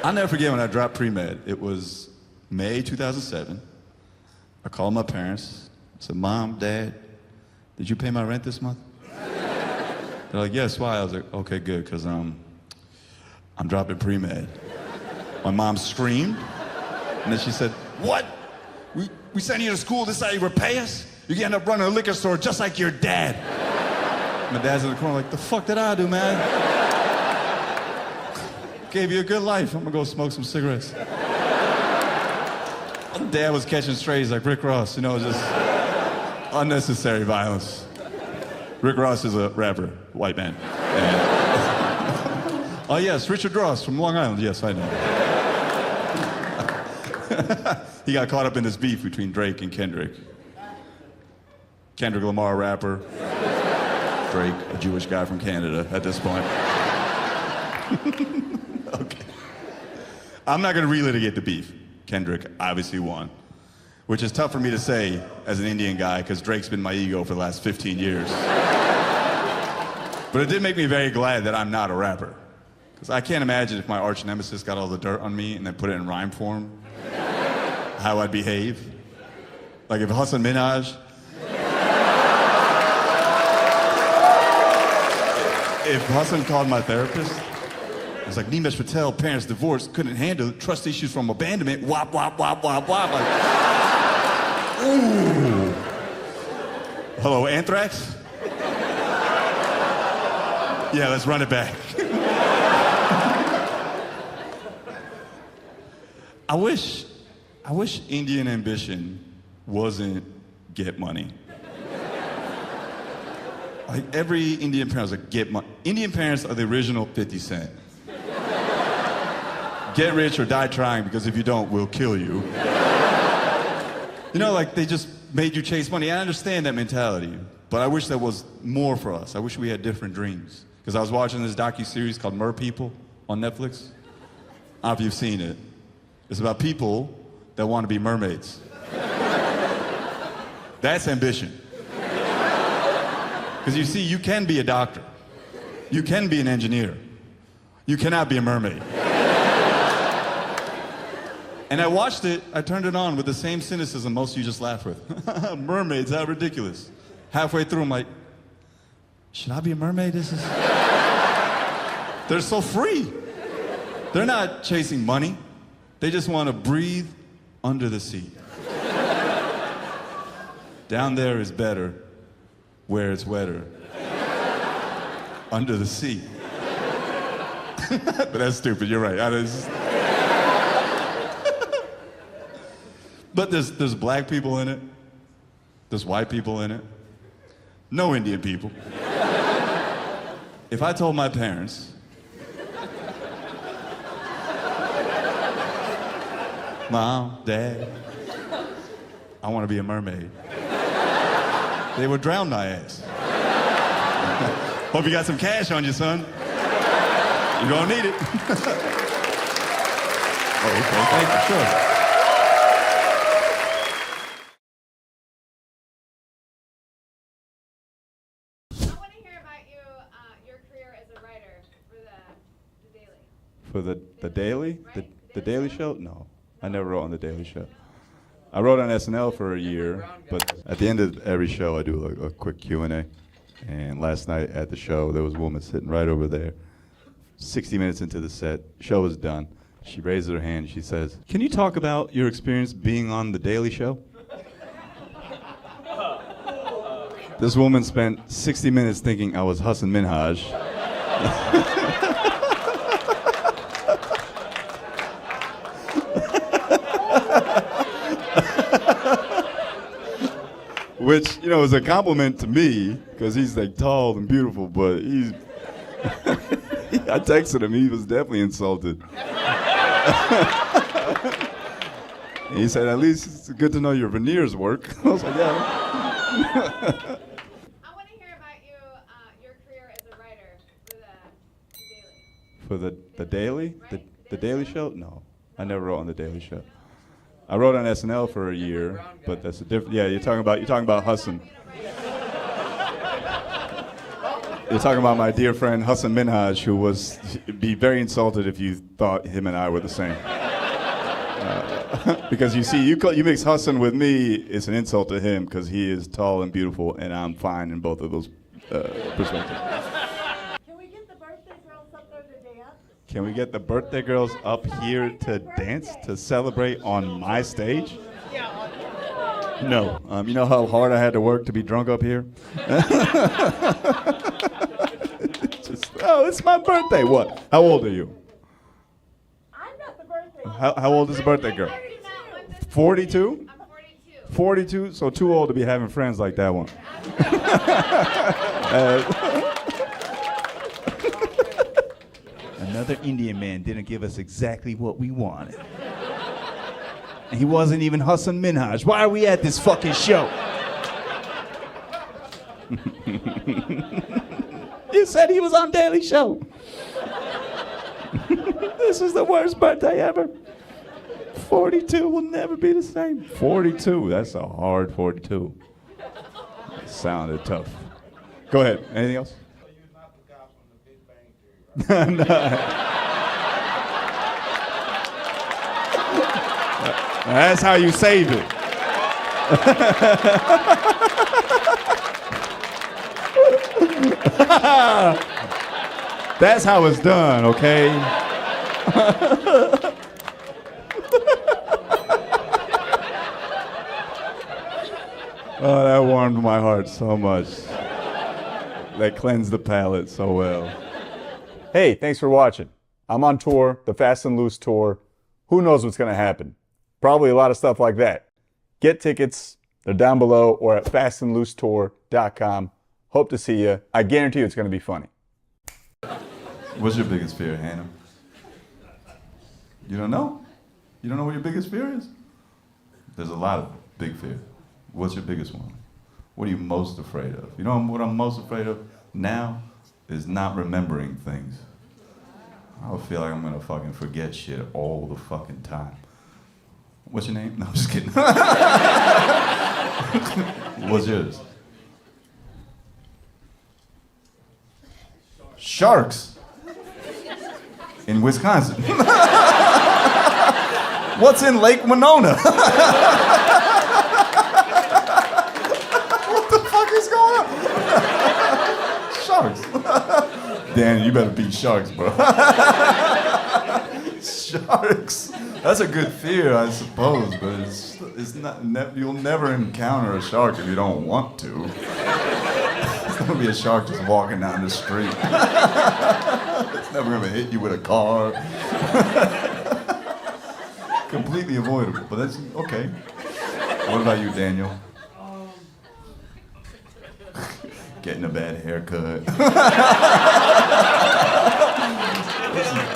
I'll never forget when I dropped pre-med. It was May 2007. I called my parents. I said, Mom, Dad, did you pay my rent this month? They're like, yes, why? I was like, okay, good, because I'm dropping pre-med. My mom screamed, and then she said, what? We sent you to school, this is how you repay us? You end up running a liquor store just like your dad. My dad's in the corner like, the fuck did I do, man? Gave you a good life. I'm gonna go smoke some cigarettes. Dad was catching strays like Rick Ross, just unnecessary violence. Rick Ross is a rapper, white man. And oh yes, Richard Ross from Long Island. Yes, I know. He got caught up in this beef between Drake and Kendrick. Kendrick Lamar, rapper. Drake, a Jewish guy from Canada at this point. Okay. I'm not going to relitigate the beef. Kendrick obviously won, which is tough for me to say as an Indian guy because Drake's been my ego for the last 15 years. But it did make me very glad that I'm not a rapper. Because I can't imagine if my arch nemesis got all the dirt on me and then put it in rhyme form, how I'd behave. Like if Hassan Minhaj, if Hassan called my therapist, I was like, Nimesh Patel, parents divorced, couldn't handle trust issues from abandonment, wop, wop, wop, wop, wop. Like, ooh. Hello, Anthrax? Yeah, let's run it back. I wish Indian ambition wasn't get money. Like every Indian parent was like, get money. Indian parents are the original 50 Cent. Get rich or die trying, because if you don't, we'll kill you. Like they just made you chase money. I understand that mentality, but I wish there was more for us. I wish we had different dreams. Because I was watching this docu-series called Mer People on Netflix. I don't know if you've seen it. It's about people that want to be mermaids. That's ambition. Because you see, you can be a doctor. You can be an engineer. You cannot be a mermaid. And I watched it, I turned it on with the same cynicism most of you just laugh with. Mermaids, how ridiculous. Halfway through, I'm like, should I be a mermaid? They're so free. They're not chasing money. They just want to breathe under the sea. Down there is better, where it's wetter. Under the sea. But that's stupid, you're right. But there's black people in it. There's white people in it. No Indian people. If I told my parents, Mom, Dad, I want to be a mermaid, they would drown my ass. Hope you got some cash on you, son. You're gonna need it. Oh, okay, thank you, sure. For the Daily? Right? The Daily Show? No, I never wrote on the Daily Show. I wrote on SNL for a year, but at the end of every show I do a quick Q&A. And last night at the show, there was a woman sitting right over there. 60 minutes into the set, show was done. She raises her hand, she says, can you talk about your experience being on the Daily Show? This woman spent 60 minutes thinking I was Hassan Minhaj. Which, is a compliment to me, because he's like tall and beautiful, but he's... I texted him, he was definitely insulted. He said, at least it's good to know your veneers work. I was like, yeah. I want to hear about your career as a writer for the Daily. For the Daily? Right? The Daily Show? No, I never wrote on the Daily Show. I wrote on SNL for a year, but that's a different. Yeah, you're talking about Hassan. We're talking about my dear friend Hassan Minhaj, who would be very insulted if you thought him and I were the same. Because you see, you mix Hassan with me, it's an insult to him because he is tall and beautiful, and I'm fine in both of those perspectives. Can we get the birthday girls up there to dance? Can we get the birthday girls up here to dance, to celebrate on my stage? No. You know how hard I had to work to be drunk up here? It's my birthday. What? How old are you? I'm not the birthday girl. How old is the birthday girl? 42? I'm 42. 42? So too old to be having friends like that one. Another Indian man didn't give us exactly what we wanted. And he wasn't even Hassan Minhaj. Why are we at this fucking show? You said he was on Daily Show. This is the worst birthday ever. 42 will never be the same. 42, that's a hard 42. It sounded tough. Go ahead, anything else? So you're not the guy from the Big Bang Theory, right? That's how you save it. That's how it's done, okay? Oh, that warmed my heart so much. That cleansed the palate so well. Hey, thanks for watching. I'm on tour, the Fast and Loose tour. Who knows what's going to happen? Probably a lot of stuff like that. Get tickets. They're down below or at fastandloosetour.com. Hope to see you. I guarantee you it's going to be funny. What's your biggest fear, Hannah? You don't know? You don't know what your biggest fear is? There's a lot of big fear. What's your biggest one? What are you most afraid of? You know what I'm most afraid of now is not remembering things. I feel like I'm gonna fucking forget shit all the fucking time. What's your name? No, I'm just kidding. What's yours? Sharks. In Wisconsin. What's in Lake Winona? What the fuck is going on? Sharks. Dan, you better beat sharks, bro. Sharks. That's a good fear, I suppose, but it's not. You'll never encounter a shark if you don't want to. It's gonna be a shark just walking down the street. It's never gonna hit you with a car. Completely avoidable, but that's okay. What about you, Daniel? Getting a bad haircut.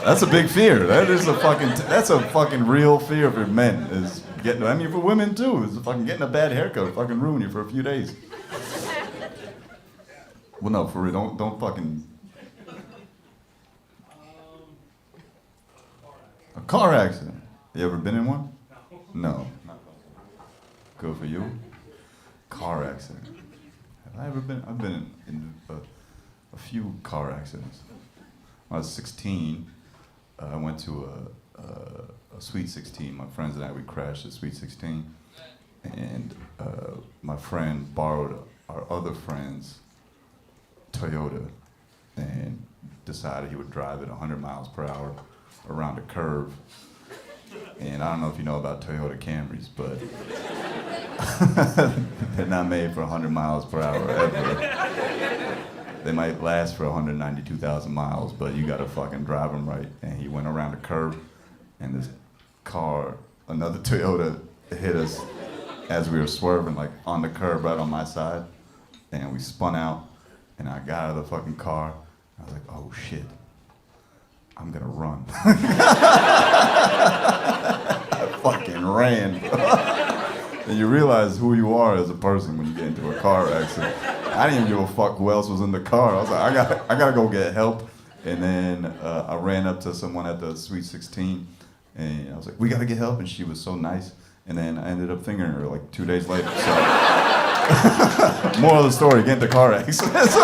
That's a big fear. That's a fucking real fear for men. Is getting. I mean, for women too. Is fucking getting a bad haircut. Fucking ruin you for a few days. Well, no, for real. Don't fucking. A car accident. You ever been in one? No. Good for you. Car accident. Have I ever been? I've been in a few car accidents. When I was 16, I went to a Sweet 16. My friends and I, we crashed at Sweet 16. And my friend borrowed our other friend's Toyota and decided he would drive it 100 miles per hour around a curve. And I don't know if you know about Toyota Camrys, but they're not made for 100 miles per hour ever. They might last for 192,000 miles, but you gotta fucking drive them right. And he went around a curve, and this car, another Toyota, hit us as we were swerving, like on the curb right on my side. And we spun out, and I got out of the fucking car. I was like, oh shit, I'm gonna run. I fucking ran. And you realize who you are as a person when you get into a car accident. I didn't even give a fuck who else was in the car. I was like, I gotta go get help. And then I ran up to someone at the Sweet 16, and I was like, we gotta get help. And she was so nice. And then I ended up fingering her like 2 days later. So, moral of the story, get into car accidents.